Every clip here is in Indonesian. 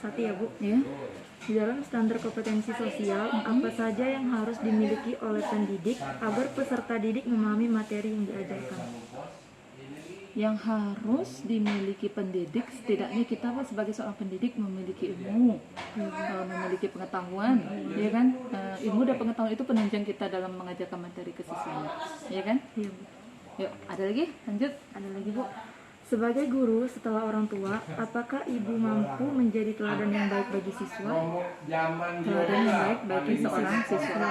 menyiasati ya Bu. Ya. Di dalam standar kompetensi sosial, apa saja yang harus dimiliki oleh pendidik agar peserta didik memahami materi yang diajarkan? Yang harus dimiliki pendidik, setidaknya kita sebagai seorang pendidik memiliki ilmu, memiliki pengetahuan, ya kan? Ilmu dan pengetahuan itu penunjang kita dalam mengajarkan materi ke siswanya, ya kan? Iya Bu. Yuk, ada lagi? Lanjut. Ada lagi Bu. Sebagai guru setelah orang tua, apakah ibu mampu menjadi teladan yang baik bagi siswa? Teladan yang baik bagi seorang siswa.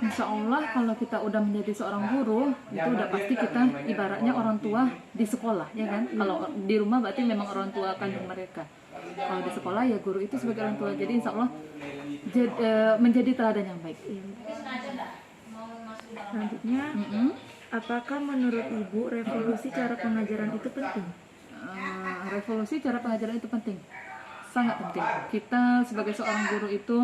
Insya Allah kalau kita udah menjadi seorang guru, itu udah pasti kita ibaratnya orang tua di sekolah, ya kan? Kalau di rumah berarti memang orang tua kandung mereka. Kalau di sekolah ya guru itu sebagai orang tua. Jadi insya Allah menjadi teladan yang baik. Selanjutnya, apakah menurut Ibu revolusi cara pengajaran itu penting? Revolusi cara pengajaran itu penting, sangat penting. Kita sebagai seorang guru itu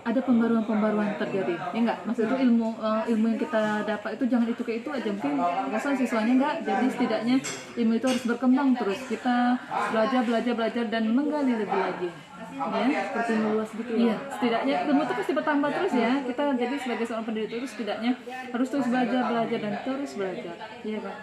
ada pembaruan-pembaruan terjadi, ya enggak? Maksud itu ilmu yang kita dapat itu jangan itu kayak itu aja, mungkin bosan siswanya enggak. Jadi setidaknya ilmu itu harus berkembang terus. Kita belajar dan menggali lebih lagi. Ya, Seperti meluas gitu ya? iya, setidaknya ilmu itu pasti bertambah terus ya. Kita jadi sebagai seorang pendidik itu setidaknya harus terus belajar dan terus belajar. Iya Pak.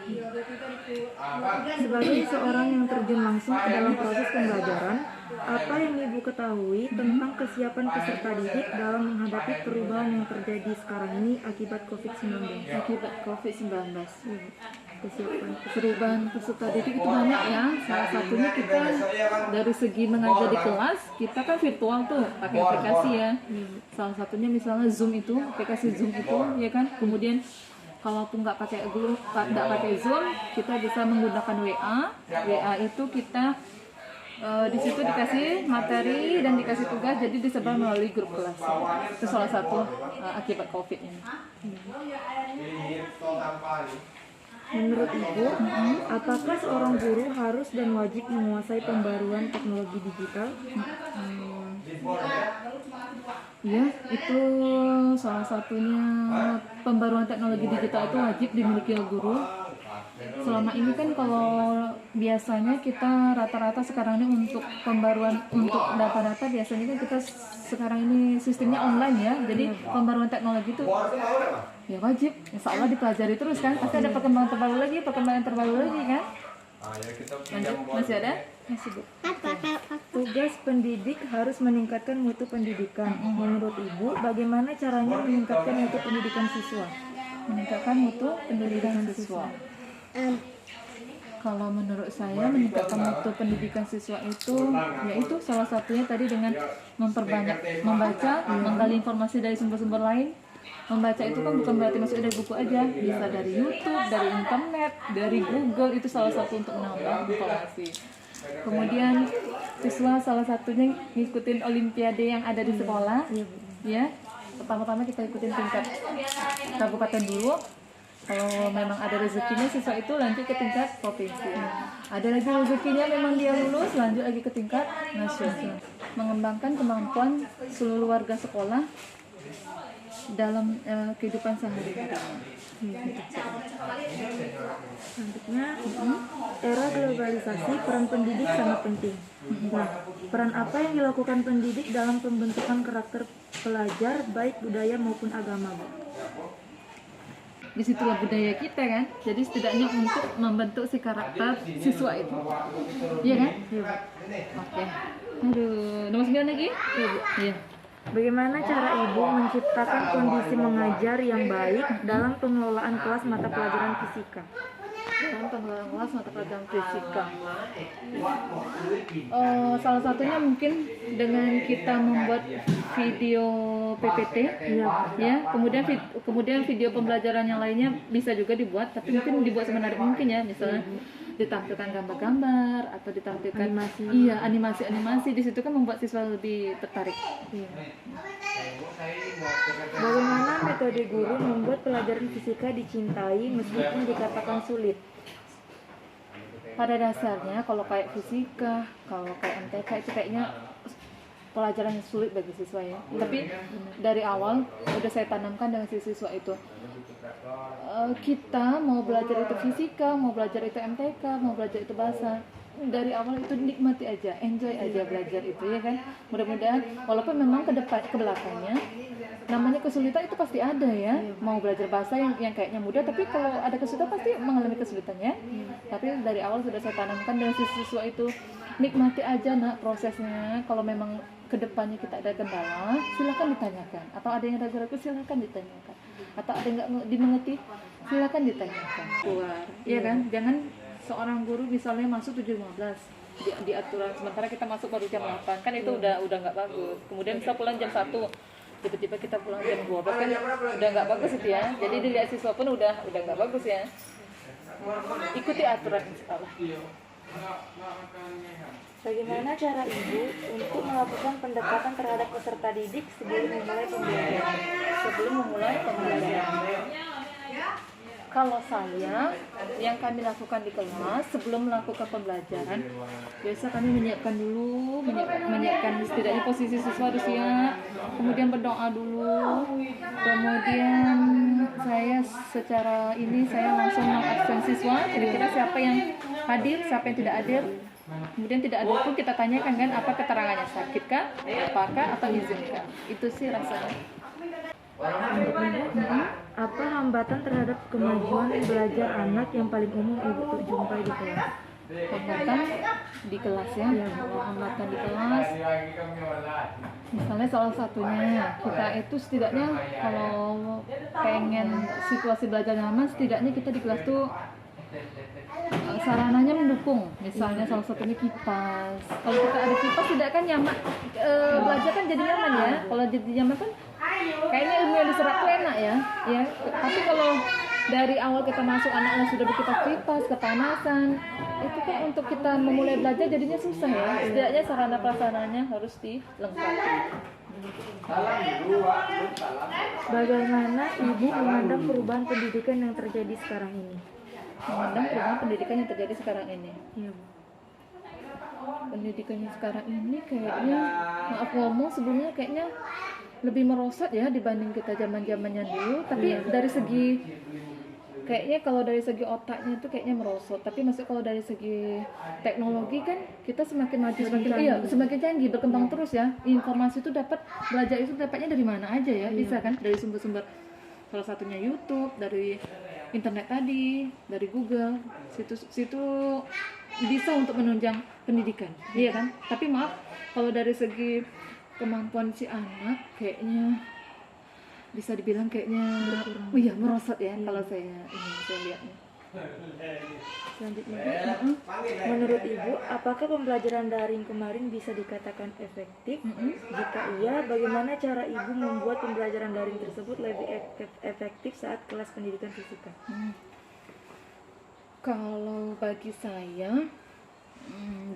Sebagai seorang yang terjun langsung ke dalam proses pembelajaran, apa yang Ibu ketahui tentang kesiapan peserta didik dalam menghadapi perubahan yang terjadi sekarang ini akibat COVID-19? Akibat COVID-19. Kesiapan. Perubahan peserta didik itu banyak ya. Salah satunya kita dari segi mengajar di kelas, kita kan virtual tuh, pakai aplikasi ya. Salah satunya misalnya Zoom itu, aplikasi Zoom itu, ya kan. Kemudian kalaupun nggak pakai Zoom, kita bisa menggunakan WA. WA itu kita di situ dikasih materi dan dikasih tugas, jadi disebar melalui grup kelas. Itu salah satu akibat COVID ini. Menurut Ibu, apakah seorang guru harus dan wajib menguasai pembaruan teknologi digital? Ya, itu salah satunya pembaruan teknologi digital itu wajib dimiliki oleh guru. Selama ini kan kalau biasanya kita rata-rata sekarang ini untuk pembaruan untuk data-data biasanya kan kita sekarang ini sistemnya online ya. Jadi pembaruan teknologi itu ya wajib, insya Allah dipelajari terus kan. Pasti ada perkembangan terbaru lagi kan. Lanjut, masih ada? Masih Bu. Tugas pendidik harus meningkatkan mutu pendidikan. Menurut Ibu, bagaimana caranya meningkatkan mutu pendidikan siswa? Meningkatkan mutu pendidikan siswa. Kalau menurut saya meningkatkan mutu pendidikan siswa itu yaitu salah satunya tadi dengan memperbanyak membaca, menggali informasi dari sumber-sumber lain. Membaca itu kan bukan berarti masuk dari buku aja, bisa dari YouTube, dari internet, dari Google, itu salah satu untuk menambah informasi. Kemudian siswa salah satunya ngikutin olimpiade yang ada di sekolah, ya. Pertama-tama kita ikutin tingkat kabupaten dulu. Kalau memang ada rezekinya siswa itu lanjut ke tingkat provinsi. Ada lagi rezekinya memang dia lulus, lanjut lagi ke tingkat nasional. Mengembangkan kemampuan seluruh warga sekolah dalam kehidupan sehari-hari. Selanjutnya, era globalisasi, peran pendidik sangat penting. Nah, peran apa yang dilakukan pendidik dalam pembentukan karakter pelajar, baik budaya maupun agama, Bu? Disitulah budaya kita kan, jadi setidaknya untuk membentuk si karakter siswa itu, iya kan? Oke. Aduh, nomor 9 lagi? Iya Bu. Iya. Bagaimana cara Ibu menciptakan kondisi mengajar yang baik dalam pengelolaan kelas mata pelajaran fisika? Dalam pengelolaan kelas mata pelajaran fisika. Salah satunya mungkin dengan kita membuat video PPT, ya. Kemudian video pembelajaran yang lainnya bisa juga dibuat, tapi mungkin dibuat semenarik mungkin ya, misalnya ditampilkan gambar-gambar atau ditampilkan animasi di situ kan membuat siswa lebih tertarik. Bagaimana metode guru membuat pelajaran fisika dicintai meskipun dikatakan sulit? Pada dasarnya kalau kayak fisika, kalau kayak MTK itu kayaknya pelajaran yang sulit bagi siswa ya. Tapi dari awal udah saya tanamkan dengan siswa itu. Kita mau belajar itu fisika, mau belajar itu MTK, mau belajar itu bahasa, dari awal itu nikmati aja, enjoy aja belajar itu ya kan. Mudah-mudahan walaupun memang ke depan ke belakangnya namanya kesulitan itu pasti ada ya. Mau belajar bahasa yang kayaknya mudah, tapi kalau ada kesulitan pasti mengalami kesulitannya. Tapi dari awal sudah saya tanamkan dengan siswa itu, nikmati aja nak prosesnya. Kalau memang ke depannya kita ada kendala, silakan ditanyakan. Atau ada yang ragu-ragu, silakan ditanyakan. Atau ada yang nggak dimengerti, silakan ditanyakan. Keluar, ya kan? Jangan seorang guru misalnya masuk 7.15 di aturan, sementara kita masuk baru jam 8, kan itu udah nggak bagus. Kemudian bisa pulang jam 1, tiba-tiba kita pulang jam 12, kan udah nggak bagus itu ya. Jadi dilihat siswa pun udah nggak bagus ya. Ikuti aturan sekolah. Bagaimana cara ibu untuk melakukan pendekatan terhadap peserta didik sebelum memulai pembelajaran? Sebelum memulai pembelajaran, kalau saya, yang kami lakukan di kelas sebelum melakukan pembelajaran, biasa kami menyiapkan dulu, menyiapkan setidaknya posisi siswa harus siap, kemudian berdoa dulu, kemudian saya secara ini saya langsung mengabsen siswa, kira-kira siapa yang hadir, siapa yang tidak hadir. Kemudian tidak ada pun kita tanyakan kan, apa keterangannya, sakit kah, apakah, atau izinkah. Itu sih rasanya. Apa hambatan terhadap kemajuan belajar anak yang paling umum ibu jumpai di kelas? Hambatan di kelas ya, hambatan di kelas. Misalnya salah satunya, kita itu setidaknya kalau pengen situasi belajar nyaman, setidaknya kita di kelas tuh sarananya mendukung. Misalnya salah satunya kipas. Kalau kita ada kipas tidak kan nyaman, belajar kan jadi nyaman ya. Kalau jadi nyaman kan kayaknya ilmu yang diserap tuh enak ya. Tapi kalau dari awal kita masuk anaknya sudah berkipas-kipas, kepanasan, itu kan untuk kita memulai belajar jadinya susah ya. Setidaknya sarana prasarananya harus dilengkapi. Bagaimana ibu memandang perubahan pendidikan yang terjadi sekarang ini? Memandang perubahan pendidikan yang terjadi sekarang ini. Iya, Bu. Pendidikannya sekarang ini kayaknya, maaf ngomong, sebelumnya kayaknya lebih merosot ya dibanding kita zaman-zamannya dulu. Tapi dari segi kayaknya kalau dari segi otaknya itu kayaknya merosot. Tapi maksud kalau dari segi teknologi kan kita semakin maju, semakin canggih, berkembang terus ya. Informasi itu belajar itu dapatnya dari mana aja ya, bisa kan dari sumber-sumber, salah satunya YouTube, dari internet tadi, dari Google, situ bisa untuk menunjang pendidikan, iya kan? Tapi maaf, kalau dari segi kemampuan si anak kayaknya bisa dibilang kayaknya merosot ya kalau saya lihatnya. Selanjutnya, menurut ibu, apakah pembelajaran daring kemarin bisa dikatakan efektif? Jika iya, bagaimana cara ibu membuat pembelajaran daring tersebut lebih efektif saat kelas pendidikan fisika? Kalau bagi saya,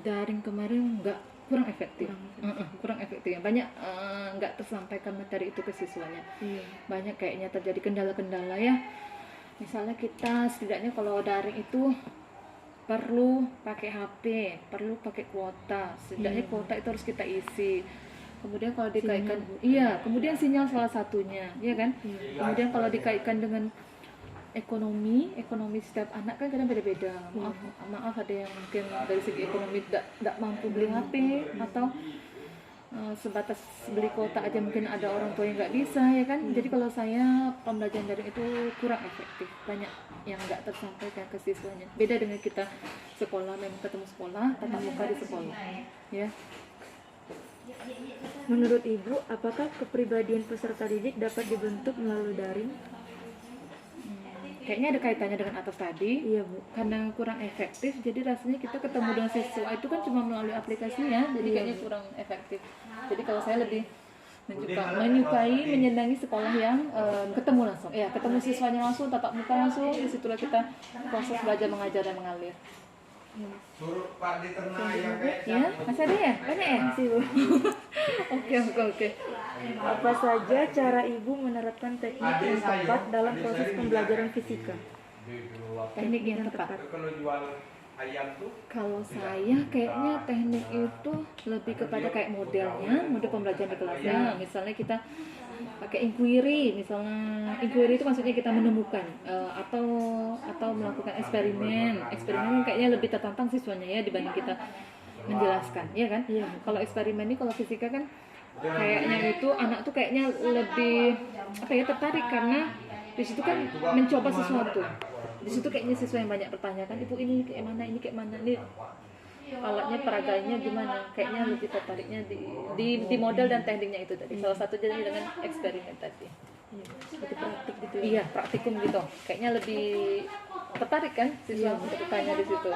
daring kemarin kurang efektif. Kurang efektif. Banyak nggak tersampaikan materi itu ke siswanya. Banyak kayaknya terjadi kendala-kendala ya. Misalnya kita setidaknya kalau daring itu perlu pakai HP, perlu pakai kuota. Setidaknya kuota itu harus kita isi. Kemudian kalau dikaitkan, kemudian sinyal salah satunya, ya kan? Kemudian kalau dikaitkan dengan ekonomi setiap anak kan kadang beda-beda. Maaf ada yang mungkin dari segi ekonomi tidak mampu beli HP, atau sebatas beli kuota aja mungkin ada orang tua yang nggak bisa, ya kan? Jadi kalau saya, pembelajaran daring itu kurang efektif, banyak yang nggak tersampaikan ke siswanya. Beda dengan kita sekolah, memang ketemu sekolah, tatap muka di sekolah, ya. Menurut ibu, apakah kepribadian peserta didik dapat dibentuk melalui daring? Kayaknya ada kaitannya dengan atas tadi. Iya, Bu. Karena kurang efektif, jadi rasanya kita ketemu dengan siswa itu kan cuma melalui aplikasinya, jadi kayaknya kurang efektif. Jadi kalau saya lebih menyenangi sekolah yang ketemu langsung, ketemu siswanya langsung, tatap muka langsung. Disitulah kita proses belajar mengajar dan mengalir. Suruh Pak diternak Ya, masih ada ya? Banyak ya? Masih, Bu. Oke. Apa saja cara ibu menerapkan teknik yang tepat dalam proses pembelajaran fisika? Teknik yang tepat. Kalau jual ayam tuh Kalau saya kayaknya teknik itu lebih kepada kayak model pembelajaran di kelasnya. Misalnya kita pakai inquiry misalnya. Inquiry itu maksudnya kita menemukan atau melakukan eksperimen. Eksperimen kayaknya lebih tertantang siswanya ya dibanding kita menjelaskan, ya kan? Iya. Kalau eksperimen ini, kalau fisika kan kayaknya itu anak tuh kayaknya lebih tertarik karena di situ kan mencoba sesuatu. Di situ kayaknya siswa yang banyak bertanyakan, ibu ini kayak mana, ini kayak mana, ini alatnya peragainya gimana, kayaknya lebih tertariknya di model dan tekniknya itu tadi. Salah satu jadi dengan eksperimen tadi. Iya, seperti praktik gitu ya. Iya, praktikum gitu. Kayaknya lebih tertarik kan siswa untuk bertanya di situ.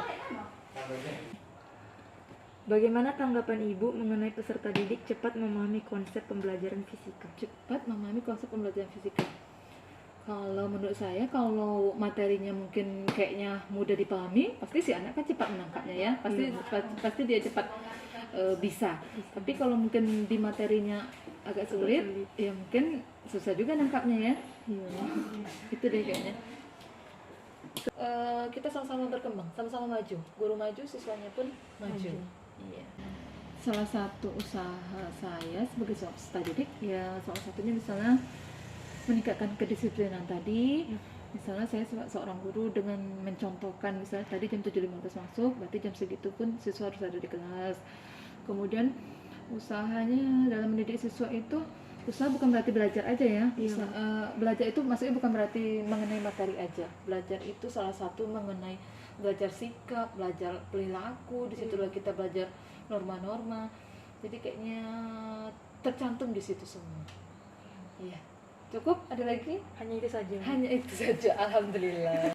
Bagaimana tanggapan Ibu mengenai peserta didik cepat memahami konsep pembelajaran fisika? Cepat memahami konsep pembelajaran fisika. Kalau menurut saya, kalau materinya mungkin kayaknya mudah dipahami, pasti si anak kan cepat menangkapnya ya. Pasti dia cepat bisa. Tapi kalau mungkin di materinya agak sulit, ya mungkin susah juga nangkapnya ya. Iya. Itu deh kayaknya. Kita sama-sama berkembang, sama-sama maju. Guru maju, siswanya pun maju. Iya. Salah satu usaha saya sebagai peserta didik, ya salah satunya misalnya meningkatkan kedisiplinan tadi. Misalnya saya seorang guru dengan mencontohkan, misalnya tadi jam 7.15 masuk, berarti jam segitu pun siswa harus ada di kelas. Kemudian usahanya dalam mendidik siswa itu, usaha bukan berarti belajar aja ya. Belajar itu maksudnya bukan berarti mengenai materi aja. Belajar itu salah satu mengenai belajar sikap, belajar perilaku, di situ kita belajar norma-norma. Jadi kayaknya tercantum di situ semua. Iya. Cukup? Ada lagi? Hanya itu saja. Hanya itu saja, alhamdulillah.